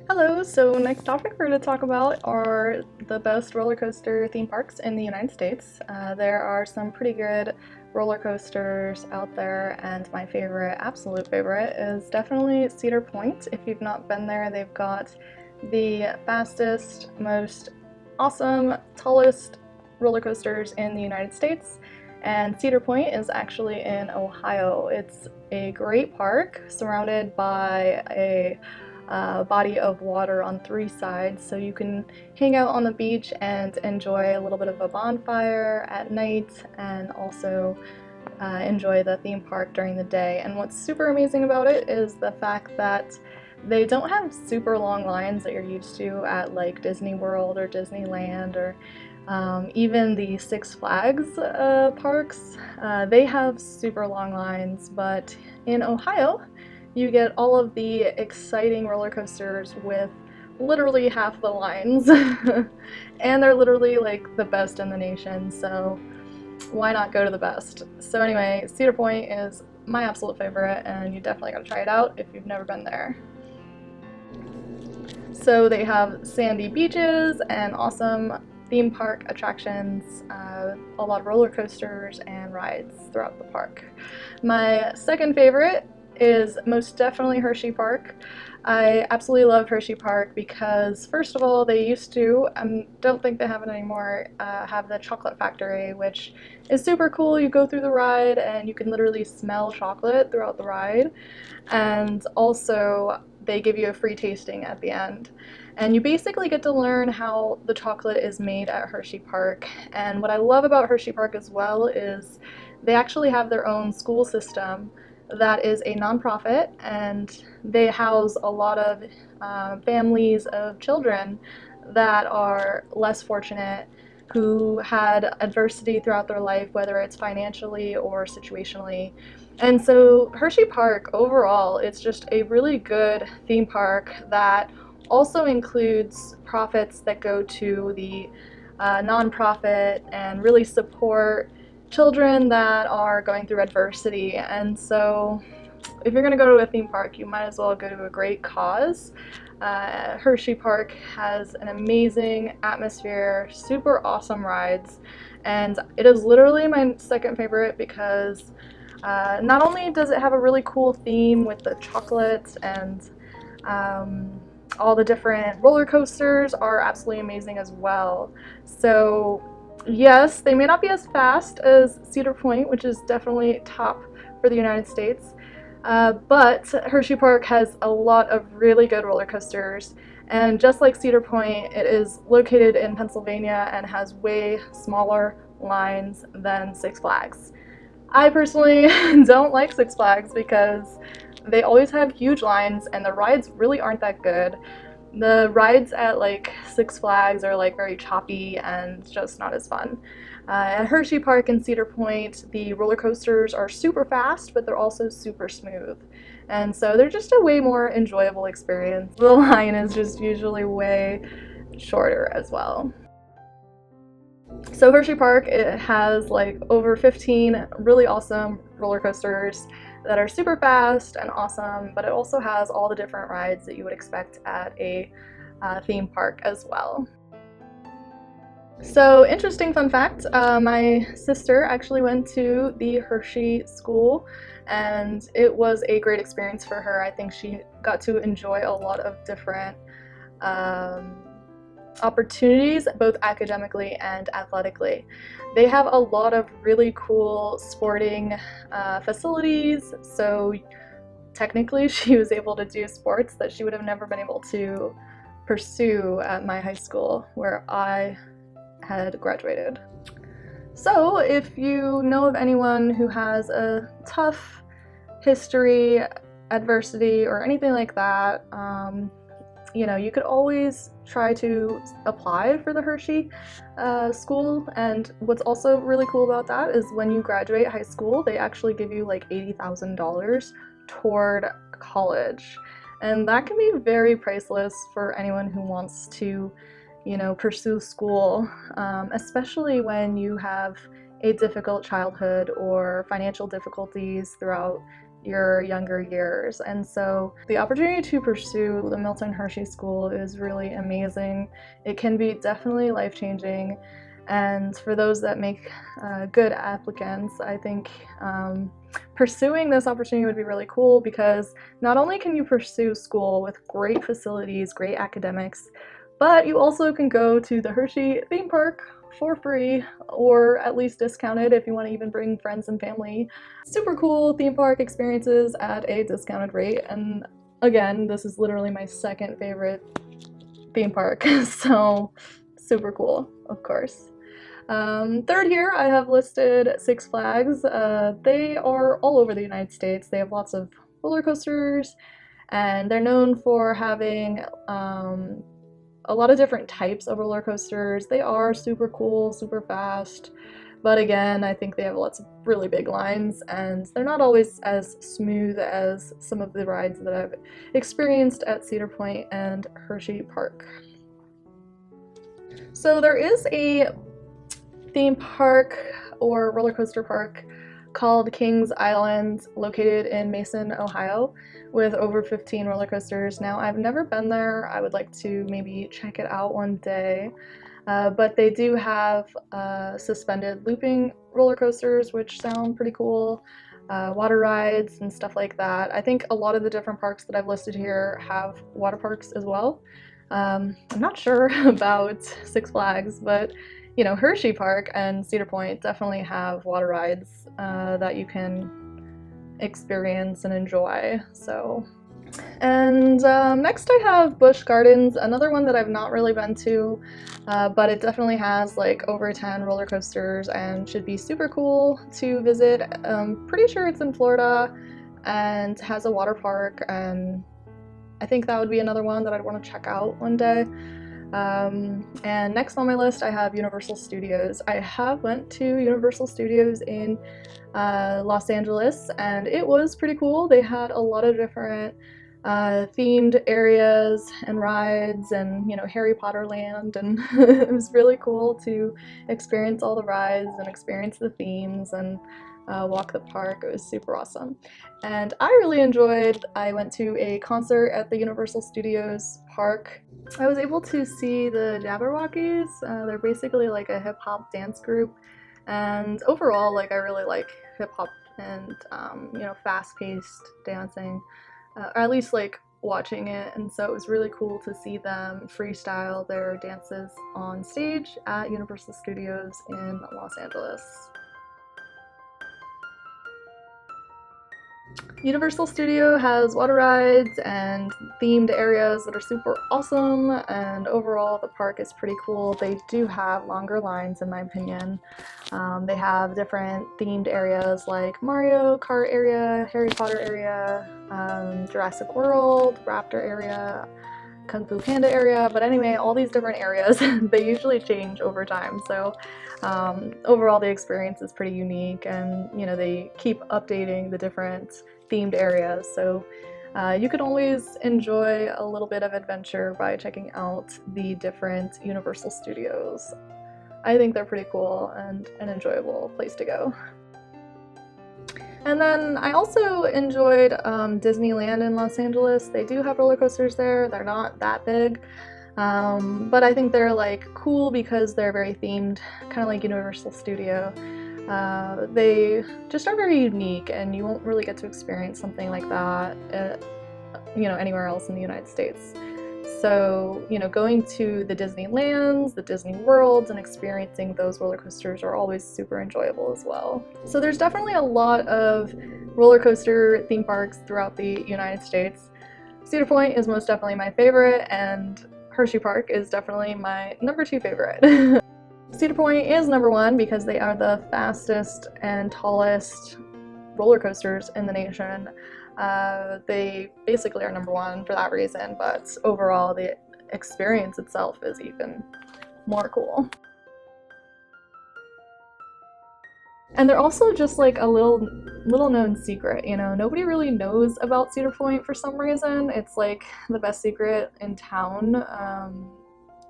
Hello, so next topic we're going to talk about are the best roller coaster theme parks in the United States. There are some pretty good roller coasters out there, and my favorite, absolute favorite, is definitely Cedar Point. If you've not been there, they've got the fastest, most awesome, tallest roller coasters in the United States. And Cedar Point is actually in Ohio. It's a great park surrounded by a body of water on three sides, so you can hang out on the beach and enjoy a little bit of a bonfire at night, and also enjoy the theme park during the day. And what's super amazing about it is the fact that they don't have super long lines that you're used to at like Disney World or Disneyland or even the Six Flags parks. They have super long lines, but in Ohio, you get all of the exciting roller coasters with literally half the lines. And they're literally like the best in the nation, so why not go to the best? So anyway, Cedar Point is my absolute favorite, and you definitely gotta try it out if you've never been there. So they have sandy beaches and awesome theme park attractions, a lot of roller coasters and rides throughout the park. My second favorite is most definitely Hershey Park. I absolutely love Hershey Park because, first of all, they used to, don't think they have it anymore, have the chocolate factory, which is super cool. You go through the ride and you can literally smell chocolate throughout the ride. And also, they give you a free tasting at the end. And you basically get to learn how the chocolate is made at Hershey Park. And what I love about Hershey Park as well is they actually have their own school system that is a nonprofit, and they house a lot of families of children that are less fortunate, who had adversity throughout their life, whether it's financially or situationally. And so Hershey Park overall, it's just a really good theme park that also includes profits that go to the nonprofit and really support children that are going through adversity. And so if you're going to go to a theme park, you might as well go to a great cause. Hershey Park has an amazing atmosphere, super awesome rides, and it is literally my second favorite because not only does it have a really cool theme with the chocolates and all the different roller coasters are absolutely amazing as well. So yes, they may not be as fast as Cedar Point, which is definitely top for the United States, but Hershey Park has a lot of really good roller coasters, and just like Cedar Point, it is located in Pennsylvania and has way smaller lines than Six Flags. I personally don't like Six Flags because they always have huge lines and the rides really aren't that good. The rides at like Six Flags are like very choppy and just not as fun. At Hershey Park and Cedar Point, the roller coasters are super fast, but they're also super smooth. And so they're just a way more enjoyable experience. The line is just usually way shorter as well. So Hershey Park, it has like over 15 really awesome roller coasters that are super fast and awesome, but it also has all the different rides that you would expect at a theme park as well. So interesting fun fact, my sister actually went to the Hershey school, and it was a great experience for her. I think she got to enjoy a lot of different um, opportunities, both academically and athletically. They have a lot of really cool sporting facilities, so technically she was able to do sports that she would have never been able to pursue at my high school where I had graduated. So if you know of anyone who has a tough history, adversity, or anything like that, you know, you could always try to apply for the Hershey school. And what's also really cool about that is when you graduate high school, they actually give you like $80,000 toward college. And that can be very priceless for anyone who wants to, you know, pursue school, especially when you have a difficult childhood or financial difficulties throughout your younger years. And so the opportunity to pursue the Milton Hershey School is really amazing. It can be definitely life-changing. And for those that make good applicants, I think pursuing this opportunity would be really cool, because not only can you pursue school with great facilities, great academics, but you also can go to the Hershey theme park for free, or at least discounted if you want to even bring friends and family. Super cool theme park experiences at a discounted rate. And again, this is literally my second favorite theme park, so super cool, of course. Third here, I have listed Six Flags. They are all over the United States. They have lots of roller coasters, and they're known for having a lot of different types of roller coasters. They are super cool, super fast, but again, I think they have lots of really big lines, and they're not always as smooth as some of the rides that I've experienced at Cedar Point and Hershey Park. So there is a theme park or roller coaster park called Kings Island, located in Mason, Ohio, with over 15 roller coasters. Now, I've never been there. I would like to maybe check it out one day, but they do have suspended looping roller coasters, which sound pretty cool, water rides and stuff like that. I think a lot of the different parks that I've listed here have water parks as well. I'm not sure about Six Flags, but you know, Hershey Park and Cedar Point definitely have water rides that you can experience and enjoy. So, and next I have Busch Gardens, another one that I've not really been to, but it definitely has like over 10 roller coasters and should be super cool to visit. Pretty sure it's in Florida and has a water park, and I think that would be another one that I'd want to check out one day. And next on my list I have Universal Studios. I have went to Universal Studios in Los Angeles, and it was pretty cool. They had a lot of different themed areas and rides, and you know, Harry Potter land, and it was really cool to experience all the rides and experience the themes and walk the park. It was super awesome, and I really enjoyed. I went to a concert at the Universal Studios park. I was able to see the Jabberwockies. They're basically like a hip-hop dance group, and overall, like, I really like hip-hop and you know, fast-paced dancing, or at least like watching it, and so it was really cool to see them freestyle their dances on stage at Universal Studios in Los Angeles. Universal Studio has water rides and themed areas that are super awesome, and overall the park is pretty cool. They do have longer lines, in my opinion. They have different themed areas like Mario Kart area, Harry Potter area, Jurassic World, Raptor area, Kung Fu Panda area, but anyway, all these different areas, they usually change over time, so overall the experience is pretty unique, and you know, they keep updating the different themed areas, so you can always enjoy a little bit of adventure by checking out the different Universal Studios. I think they're pretty cool and an enjoyable place to go. And then I also enjoyed Disneyland in Los Angeles. They do have roller coasters there. They're not that big, but I think they're like cool because they're very themed, kind of like Universal Studio. They just are very unique, and you won't really get to experience something like that, you know, anywhere else in the United States. So, you know, going to the Disneylands, the Disney Worlds, and experiencing those roller coasters are always super enjoyable as well. So there's definitely a lot of roller coaster theme parks throughout the United States. Cedar Point is most definitely my favorite, and Hershey Park is definitely my number 2 favorite. Cedar Point is number 1 because they are the fastest and tallest roller coasters in the nation. They basically are number 1 for that reason, but overall the experience itself is even more cool. And they're also just like a little known secret, you know, nobody really knows about Cedar Point for some reason. It's like the best secret in town.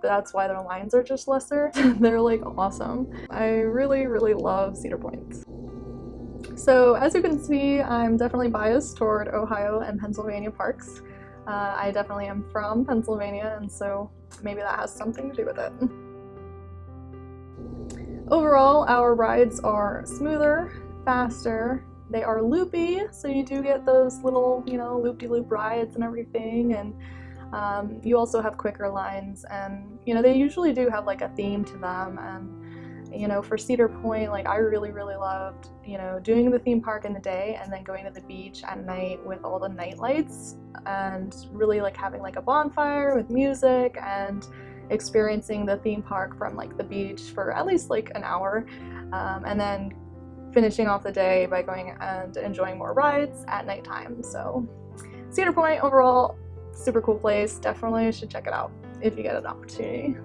That's why their lines are just lesser. They're like awesome. I really, really love Cedar Point. So as you can see, I'm definitely biased toward Ohio and Pennsylvania parks. I definitely am from Pennsylvania, and so maybe that has something to do with it. Overall, our rides are smoother, faster, they are loopy, so you do get those little, loop-de-loop rides and everything, and you also have quicker lines, and they usually do have like a theme to them. And for Cedar Point, like I really loved doing the theme park in the day and then going to the beach at night with all the night lights, and really like having like a bonfire with music and experiencing the theme park from like the beach for at least like an hour, and then finishing off the day by going and enjoying more rides at nighttime. So Cedar Point overall, super cool place. Definitely should check it out if you get an opportunity.